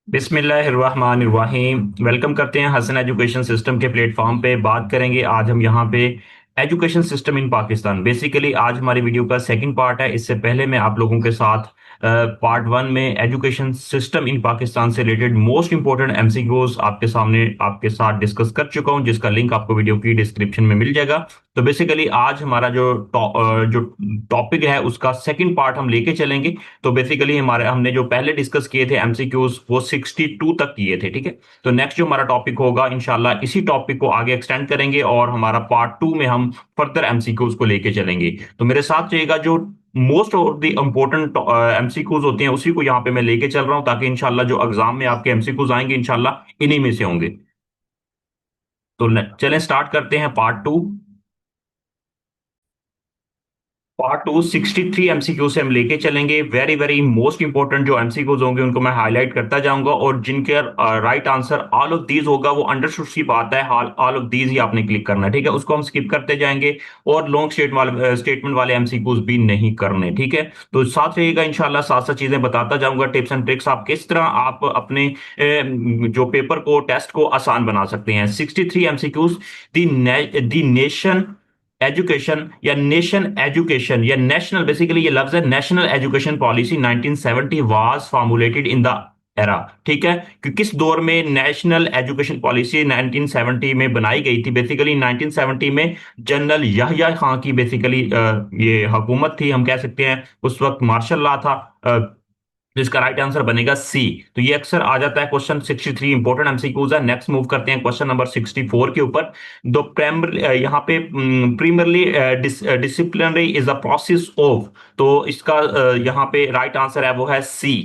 बिस्मिल्लाहिर्रहमानिर्रहीम। वेलकम करते हैं हसन एजुकेशन सिस्टम के प्लेटफॉर्म पे। बात करेंगे आज हम यहाँ पे education system in Pakistan. Basically आज हमारी वीडियो का सेकंड पार्ट है। इससे पहले मैं आप लोगों के साथ पार्ट वन में एजुकेशन सिस्टम इन पाकिस्तान से रिलेटेड मोस्ट इंपॉर्टेंट एमसीक्यूज आपके सामने आपके साथ डिस्कस कर चुका हूं, जिसका लिंक आपको वीडियो की डिस्क्रिप्शन में मिल जाएगा। तो बेसिकली आज हमारा जो टॉपिक है उसका सेकंड पार्ट हम लेके चलेंगे। तो बेसिकली हमारे हमने जो पहले डिस्कस किए थे एमसीक्यूज वो 62 तक किए थे, ठीक है। तो नेक्स्ट जो हमारा टॉपिक होगा इंशाल्लाह इसी टॉपिक को आगे एक्सटेंड करेंगे और हमारा पार्ट टू में हम फर्दर एमसीक्यूज को लेके चलेंगे। तो मेरे साथ रहेगा जो most of the important MCQs होते हैं उसी को यहाँ पे मैं लेके चल रहा हूँ, ताकि इंशाल्लाह जो एग्जाम में आपके एमसीक्यूज आएंगे इंशाल्लाह इन्हीं में से होंगे। तो चलें स्टार्ट करते हैं part two. Part two 63 MCQ से हम लेके चलेंगे। वेरी वेरी मोस्ट इंपॉर्टेंट जो एमसीक्यूज होंगे उनको मैं हाईलाइट करता जाऊंगा, और जिनके right answer all of these होगा वो अंडरस्टूड सी बात है, ऑल ऑफ दीज ही आपने क्लिक करना है, ठीक है। उसको हम स्किप करते जाएंगे और लॉन्ग स्टेटमेंट वाले एमसीक्यूज भी नहीं करने, ठीक है। तो साथ रहेगा इंशाल्लाह, साथ साथ चीजें बताता जाऊंगा, टिप्स एंड ट्रिक्स आप किस तरह आप अपने जो पेपर को टेस्ट को आसान बना सकते हैं। 63 एमसीक्यूज। दी नेशन एजुकेशन या नेशन एजुकेशन या नेशनल, बेसिकली ये लफ्ज है national education policy 1970 was formulated in the era, ठीक है। कि किस दौर में नेशनल एजुकेशन पॉलिसी 1970 में बनाई गई थी। बेसिकली 1970 में जनरल याह्या खां की बेसिकली ये हुकूमत थी, हम कह सकते हैं उस वक्त मार्शल लॉ था। तो इसका राइट आंसर बनेगा सी। तो ये अक्सर आ जाता है क्वेश्चन। 63 इंपॉर्टेंट एमसीक्यूज है। नेक्स्ट मूव करते हैं क्वेश्चन नंबर 64 के ऊपर। दो प्राइमर यहाँ पे primarily disciplinary is a process of, तो इसका यहाँ पे राइट आंसर है वो है सी,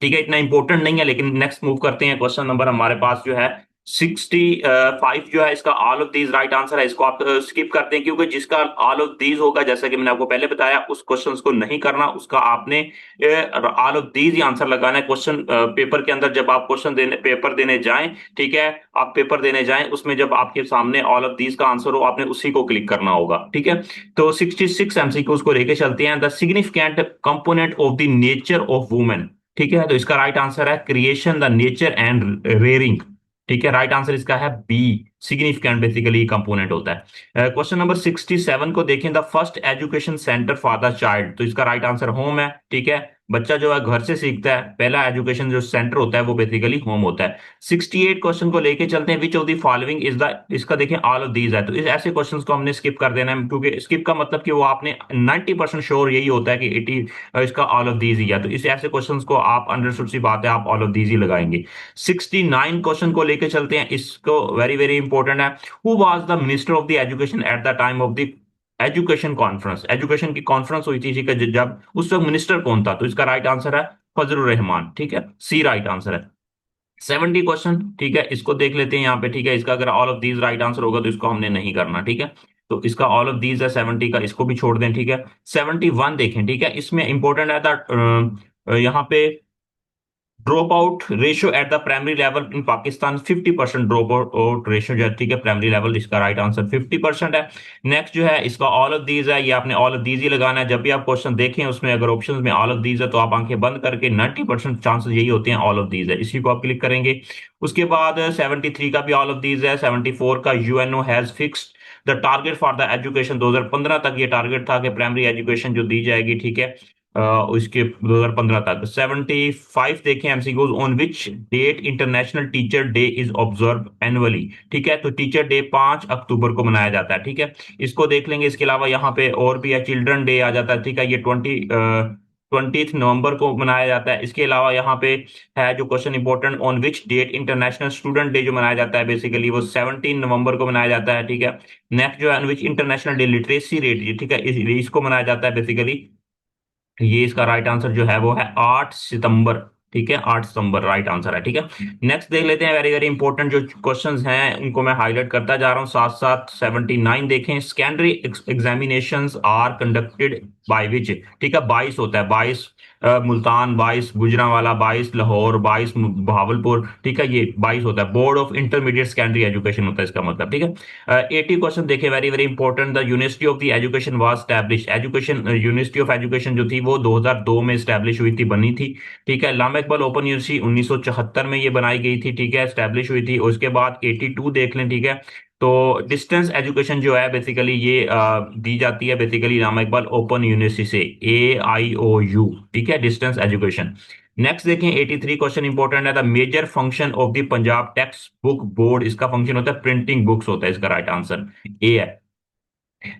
ठीक है। इतना इंपॉर्टेंट नहीं है, लेकिन नेक्स्ट मूव करते हैं। क्वेश्चन नंबर हमारे पास जो है 65 जो है, इसका all of these right answer है। इसको आप स्किप करते हैं, क्योंकि जिसका ऑल ऑफ दीज होगा, जैसा कि मैंने आपको पहले बताया, उस क्वेश्चन को नहीं करना। उसका आपने all of these he answer लगाना है। क्वेश्चन पेपर के अंदर जब आप क्वेश्चन देने पेपर देने जाएं, ठीक है, आप पेपर देने जाएं, उसमें जब आपके सामने ऑल ऑफ दीज का आंसर हो, आपने उसी को क्लिक करना होगा, ठीक है। तो 66 एमसीक्यूज को लेके चलते हैं। The significant component of the nature of women, ठीक है। तो इसका राइट आंसर है creation, the nature and rearing, ठीक है। राइट आंसर इसका है बी, सिग्निफिकेंट बेसिकली कंपोनेंट होता है। क्वेश्चन नंबर 67 को देखें। The first education centre for the child, तो इसका राइट आंसर होम है, ठीक है। बच्चा जो है घर से सीखता है, पहला एजुकेशन जो सेंटर होता है वो बेसिकली होम होता है। 68 क्वेश्चन को लेके चलते हैं। Which of the following is the, इसका देखें ऑल ऑफ दीज है, तो इस ऐसे क्वेश्चंस को हमने स्किप कर देना है, क्योंकि स्किप का मतलब कि वो आपने 90% श्योर यही होता है कि इसका ऑल ऑफ दीज ही है। तो इस ऐसे क्वेश्चंस को आप अंडरस्टूड सी बात है, आप ऑल ऑफ दीज ही लगाएंगे। 69 क्वेश्चन को लेके चलते हैं। इसको वेरी वेरी इंपॉर्टेंट है। Who was the minister of the education at the time of the education conference, education की कॉन्फ्रेंस हुई थी, ठीक है, जब उस वक्त मिनिस्टर कौन था। तो इसका राइट आंसर है फजलुर रहमान, ठीक है, सी राइट आंसर है। 70 क्वेश्चन, ठीक है, इसको देख लेते हैं यहाँ पे, ठीक है। इसका अगर all of these right answer होगा तो इसको हमने नहीं करना, ठीक है। तो इसका ऑल ऑफ दीज है 70 का, इसको भी छोड़ दें, ठीक है। 71 देखें, ठीक है, इसमें इंपॉर्टेंट है यहाँ पे drop out ratio at the primary level in Pakistan 50% drop out ratio जो है, ठीक है, प्राइमरी लेवल, इसका राइट आंसर 50% है। नेक्स्ट जो है इसका ऑल ऑफ दीज है, ये आपने ऑल ऑफ दीज ही लगाना है। जब भी आप क्वेश्चन देखें उसमें अगर ऑप्शंस में ऑल ऑफ दीज है तो आप आंखें बंद करके 90% चांसेस यही होते हैं ऑल ऑफ दीज है, इसी को आप क्लिक करेंगे। उसके बाद 73 का भी ऑल ऑफ दीज है। 74 का UNO has fixed the target for the education, 2015 तक ये टारगेट था कि प्राइमरी एजुकेशन जो दी जाएगी, ठीक है, उसके 2015 तक। 75 देखें MCQs. On which date international teacher day is observe annually, ठीक है। तो टीचर डे 5 अक्टूबर को मनाया जाता है, ठीक है, इसको देख लेंगे। इसके अलावा यहाँ पे और भी है, चिल्ड्रन डे आ जाता है, ठीक है, ये 20 नवंबर को मनाया जाता है। इसके अलावा यहाँ पे है जो question important, on which date international student day जो मनाया जाता है, बेसिकली वो 17 नवंबर को मनाया जाता है, ठीक है। नेक्स्ट जो है on which international day literacy rate, ठीक है, इसको मनाया जाता है बेसिकली। ये इसका राइट आंसर जो है वो है 8 सितंबर, ठीक है, 8 सितंबर राइट आंसर है, ठीक है। नेक्स्ट देख लेते हैं। वेरी वेरी इंपॉर्टेंट जो क्वेश्चंस हैं उनको मैं हाईलाइट करता जा रहा हूं साथ साथ। 79 देखें। Secondary examinations are conducted by which, ठीक है, 22 होता है, 22 मुल्तान 22, गुजरांवाला 22, लाहौर 22, बहावलपुर, ठीक है, ये 22 होता है। Board of intermediate secondary education होता है इसका मतलब, ठीक है। 80 क्वेश्चन देखे, very very important. The university of the education was establish, education university of education जो थी वो 2002 में स्टैब्लिश हुई थी, बनी थी, ठीक है। लामा इकबाल ओपन यूनिवर्सिटी 1974 में ये बनाई गई थी, ठीक है, स्टैब्लिश हुई थी। उसके बाद 82 देख लें, ठीक है। तो डिस्टेंस एजुकेशन जो है बेसिकली ये दी जाती है basically Allama Iqbal open university से, AIOU, ठीक है, डिस्टेंस एजुकेशन। नेक्स्ट देखें 83 क्वेश्चन इंपॉर्टेंट है। The major function of the Punjab text book board, इसका फंक्शन होता है प्रिंटिंग बुक्स होता है, इसका राइट आंसर ए है।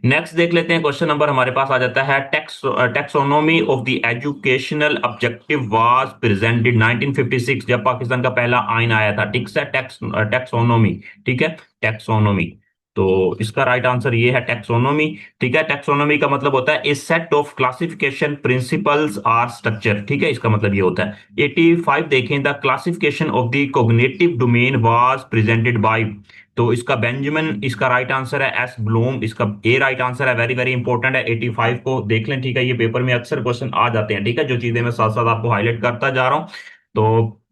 नेक्स्ट देख लेते हैं, क्वेश्चन नंबर हमारे पास आ जाता है, taxonomy of the educational objective was presented 1956, जब पाकिस्तान का पहला आइन आया था, ठीक है, टेक्सोनोमी, ठीक है, टेक्सोनोमी। तो इसका राइट आंसर ये है टेक्सोनोमी, ठीक है। टेक्सोनोमी का मतलब होता है a set of classification principles or structure, ठीक है, इसका मतलब ये होता है। 85 देखें, the classification of the cognitive domain was presented by, तो इसका बेंजामिन, इसका राइट आंसर है एस ब्लूम, इसका ए राइट आंसर है, वेरी वेरी इंपॉर्टेंट है। 85 को देख लें, ठीक है, ये पेपर में अक्सर क्वेश्चन आ जाते हैं, ठीक है, जो चीजें मैं साथ साथ आपको हाईलाइट करता जा रहा हूं। तो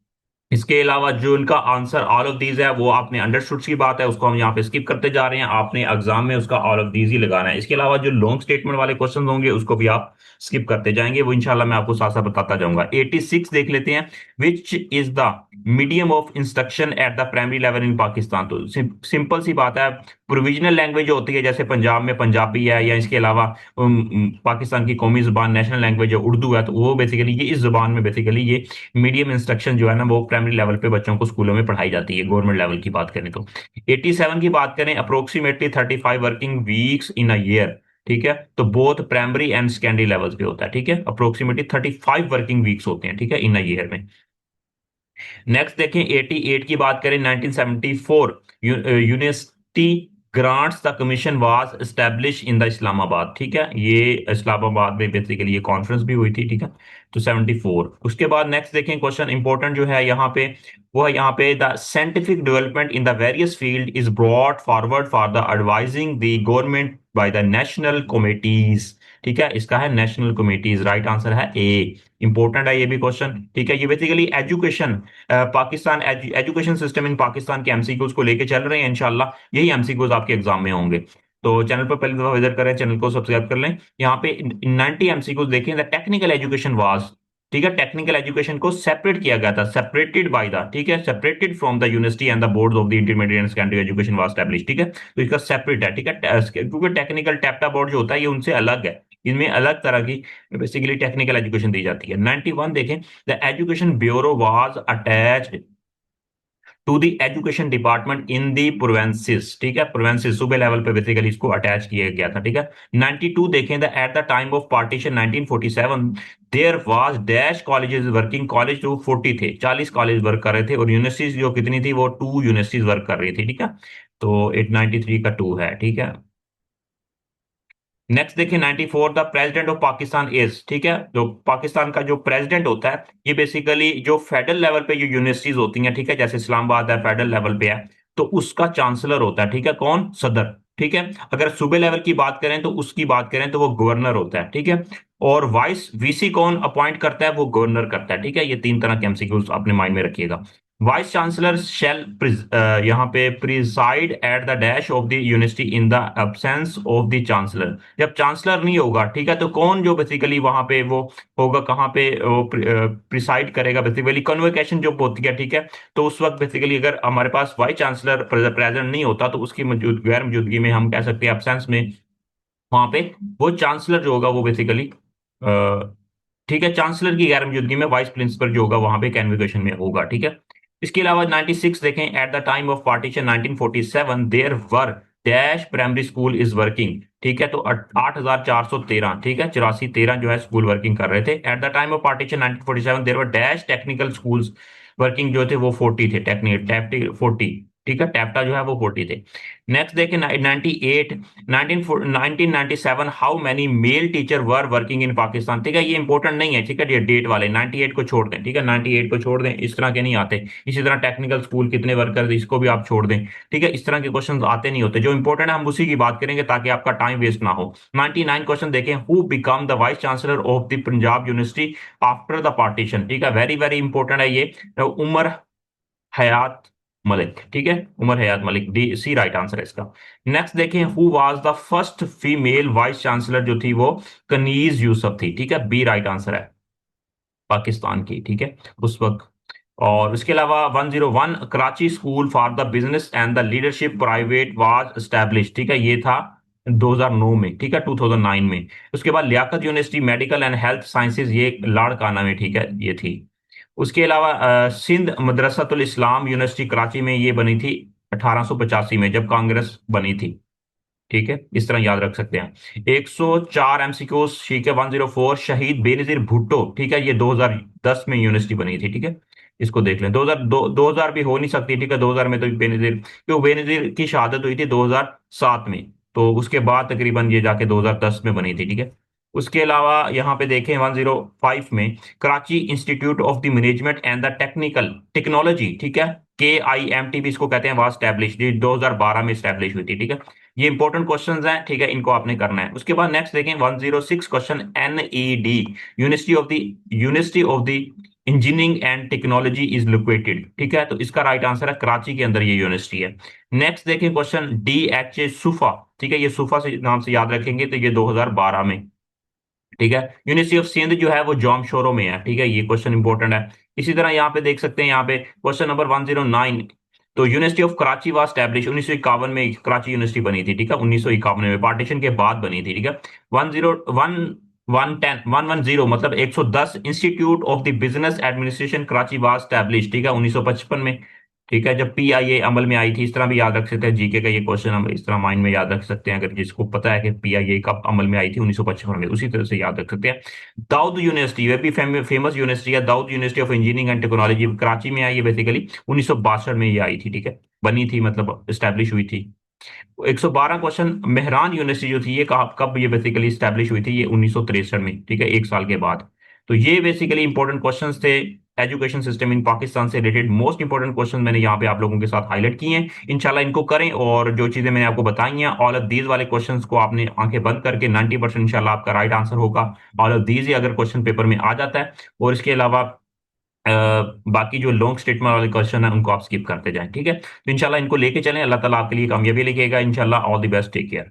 इसके अलावा जो इनका आंसर ऑल ऑफ दीज है, वो आपने अंडरस्टूड की बात है, उसको हम यहाँ पे स्किप करते जा रहे हैं, आपने एग्जाम में उसका ऑल ऑफ दीज ही लगाना है। इसके अलावा जो लॉन्ग स्टेटमेंट वाले क्वेश्चन होंगे उसको भी आप स्किप करते जाएंगे, वो इंशाल्लाह मैं आपको साथ साथ बताता जाऊंगा। 86 देख लेते हैं, which is the medium of instruction at the primary level in Pakistan. तो सिंपल सी बात है, प्रोविजनल लैंग्वेज जो होती है, जैसे पंजाब में पंजाबी है, या इसके अलावा पाकिस्तान की कौमी जुबान नेशनल लैंग्वेज है उर्दू है, तो वो बेसिकली ये इस जुबान में बेसिकली ये मीडियम इंस्ट्रक्शन जो है ना, वो प्राइमरी लेवल पे बच्चों को स्कूलों में पढ़ाई जाती है, गवर्नमेंट लेवल की बात करें तो। 87 की बात करें, approximately 35 working weeks in a year, ठीक है, तो both primary and secondary levels पे होता है, ठीक है, अप्रोक्सीमेटली 35 वर्किंग वीक्स होते हैं, ठीक है, इन अ ईयर में। नेक्स्ट देखें 88 की बात करें, 1974 university grants the commission was establish in the Islamabad, ठीक है, ये इस्लामाबाद में बेसिकली ये कॉन्फ्रेंस भी हुई थी, ठीक है। तो 74, उसके बाद नेक्स्ट देखें क्वेश्चन इंपॉर्टेंट जो है यहाँ पे, वो है यहाँ पे, the scientific development in the various field is brought forward for the advising the government by the national committees, ठीक है, इसका है नेशनल कमिटीज, राइट आंसर है ए। इंपॉर्टेंट है ये भी क्वेश्चन, ठीक है, ये basically education, Pakistan education system in Pakistan के एमसीक्यूज को लेके चल रहे हैं, इंशाल्लाह यही एमसीक्यूज आपके एग्जाम में होंगे। तो चैनल पर पहली दफा विजिट करें, चैनल को सब्सक्राइब कर लें। यहाँ पे 90 एमसीक्यूज देखें, द टेक्निकल एजुकेशन वाज, ठीक है, टेक्निकल एजुकेशन को सेपरेट किया गया था, सेपरेटेड बाय द, ठीक है, separated from the university and the board of the intermediate and secondary education was established, ठीक है, तो इसका सेपरेट है, ठीक है, क्योंकि टेक्निकल टैप्टा बोर्ड जो होता है ये उनसे अलग है, इनमें अलग तरह की बेसिकली टेक्निकल एजुकेशन दी जाती है। 91 देखें, the education bureau was attached to the education department in the provinces, ठीक है, प्रोवेंसिस सूबे लेवल पे बेसिकली इसको अटैच किया गया था, ठीक है। 92 देखें, the at the time of partition 1947 there was dash colleges working, college जो 40 थे, 40 कॉलेज वर्क कर रहे थे, और यूनिवर्सिटीज जो कितनी थी, वो 2 यूनिवर्सिटीज वर्क कर रही थी, ठीक है। तो 893 का 2 है, ठीक है। नेक्स्ट देखिए 94, the president of Pakistan is, ठीक है, जो पाकिस्तान का जो प्रेसिडेंट होता है, ये बेसिकली जो फेडरल लेवल पे जो यूनिवर्सिटीज होती हैं, ठीक है, जैसे इस्लामाबाद है फेडरल लेवल पे है, तो उसका चांसलर होता है, ठीक है, कौन, सदर, ठीक है। अगर सूबे लेवल की बात करें तो उसकी बात करें तो वो गवर्नर होता है, ठीक है। और वाइस वीसी कौन अपॉइंट करता है, वो गवर्नर करता है, ठीक है, ये तीन तरह के एमसीक्यूज अपने माइंड में रखिएगा। वाइस चांसलर शेल यहाँ पे preside at the dash of the university in the absence of the chancellor, जब चांसलर नहीं होगा, ठीक है, तो कौन जो बेसिकली वहां पे वो होगा, कहाँ पे वो प्रिसाइड करेगा, बेसिकली कन्वोकेशन जो होती है, ठीक है। तो उस वक्त बेसिकली अगर हमारे पास वाइस चांसलर प्रेजेंट नहीं होता, तो उसकी गैर मौजूदगी में हम कह सकते हैं एब्सेंस में, वहां पे वो चांसलर जो होगा वो बेसिकली, ठीक है, चांसलर की गैर मौजूदगी में वाइस प्रिंसिपल जो होगा वहां पे कन्वोकेशन में होगा, ठीक है। इसके अलावा 96 देखें, at the time of partition 1947 there were dash primary school is working, ठीक है, तो 8413, ठीक है, 8413 जो है स्कूल वर्किंग कर रहे थे। At the time of partition 1947 there were dash technical schools working, जो थे वो 40 थे, टेक्निकल 40, ठीक है, टैप्टा जो है वो 40 थे। नेक्स्ट देखें 98 1997 how many male teacher were working in Pakistan. ठीक है, ये इंपॉर्टेंट नहीं है, ठीक है, ये डेट वाले 98 को छोड़ दें, ठीक है, 98 को छोड़ दें, इस तरह के नहीं आते। इसी तरह टेक्निकल स्कूल कितने वर्कर, इसको भी आप छोड़ दें। ठीक है, इस तरह के क्वेश्चन आते नहीं होते, जो इंपॉर्टेंट है हम उसी की बात करेंगे ताकि आपका टाइम वेस्ट ना हो। 99 क्वेश्चन देखें, who become the vice chancellor of the Punjab university after the partition. ठीक है, वेरी वेरी इंपॉर्टेंट है ये। उमर हयात मलिक। ठीक है, Umar Hayat Malik, D C right answer है इसका। नेक्स्ट देखें, who was the first female vice chancellor जो थी वो कनीज यूसुफ थी। ठीक है, बी राइट आंसर है, पाकिस्तान की। ठीक है, उस वक्त। और उसके अलावा 101 Karachi school for the business and the leadership private was establish. ठीक है, ये था 2009 में। ठीक है, 2009 में। उसके बाद Liaquat university medical and health sciences, ये लाड़काना में, ठीक है, ये थी। उसके अलावा सिंध मदरसतुल इस्लाम यूनिवर्सिटी कराची में, ये बनी थी 1885 में जब कांग्रेस बनी थी। ठीक है, इस तरह याद रख सकते हैं। 104 एमसीक्यू, ठीक है। 104 शहीद बेनजीर भुट्टो। ठीक है, ये 2010 में यूनिवर्सिटी बनी थी। ठीक है, इसको देख लें। 2000 भी हो नहीं सकती। ठीक है, 2000 में तो बेनजीर, क्यों, बेनजीर की शहादत हुई थी 2007 में, तो उसके बाद तकरीबन ये जाके 2010 में बनी थी। ठीक है। उसके अलावा यहाँ पे देखें 105 में Karachi institute of the management and the technical technology, ठीक है, KIMT भी इसको कहते हैं, वहां स्टैब्लिश 2012 में स्टैब्लिश हुई थी। ठीक है, ये इंपॉर्टेंट क्वेश्चंस हैं। ठीक है, इनको आपने करना है। उसके बाद नेक्स्ट देखें 106 question, NED university of the engineering and technology is located. ठीक है, तो इसका राइट आंसर है कराची के अंदर ये यूनिवर्सिटी है। नेक्स्ट देखें क्वेश्चन DHA सुफा। ठीक है, ये सुफा से नाम से याद रखेंगे तो ये 2012 में। ठीक है, यूनिवर्सिटी ऑफ सिंध जो है वो जॉम शोरो में है। ठीक है, ये क्वेश्चन इंपॉर्टेंट है। इसी तरह यहाँ पे देख सकते हैं, यहाँ पे क्वेश्चन नंबर 109, तो university of Karachi was establish 1951 में, कराची यूनिवर्सिटी बनी थी। ठीक है, 1951 में, पार्टीशन के बाद बनी थी। ठीक है, 101 110 मतलब 110 institute of the business administration Karachi was establish. ठीक है, 1955 में। ठीक है, जब PIA अमल में आई थी। इस तरह भी याद रख सकते हैं, जीके का ये क्वेश्चन हम इस तरह माइंड में याद रख सकते हैं, अगर जिसको पता है कि PIA कब अमल में आई थी, 1955 में, उसी तरह से याद रख सकते हैं। दाऊद यूनिवर्सिटी, वे भी फेमस यूनिवर्सिटी है, Dawood university of engineering and technology, Karachi में आई है बेसिकली, 1962 में ये आई थी। ठीक है, बनी थी, मतलब स्टैब्लिश हुई थी। 112 क्वेश्चन, मेहरान यूनिवर्सिटी जो थी ये कब ये बेसिकली स्टैब्लिश हुई थी, ये 1963 में। ठीक है, एक साल के बाद। तो ये बेसिकली इंपॉर्टेंट क्वेश्चंस थे एजुकेशन सिस्टम इन पाकिस्तान से रिलेटेड। मोस्ट इंपॉर्टेंट क्वेश्चन मैंने यहाँ पे आप लोगों के साथ हाईलाइट किए हैं। इंशाल्लाह इनको करें, और जो चीजें मैंने आपको बताई हैं, ऑल ऑफ दीज वाले क्वेश्चंस को आपने आंखें बंद करके 90% इंशाल्लाह आपका राइट आंसर होगा। ऑल ऑफ दीज ही अगर क्वेश्चन पेपर में आ जाता है। और इसके अलावा बाकी जो लॉन्ग स्टेटमेंट वाले क्वेश्चन है उनको आप स्किप करते जाएं। ठीक है, तो इंशाल्लाह इनको लेके चलें, अल्लाह ताला आपके लिए कामयाबी लेके आएगा इंशाल्लाह। All the best, take care.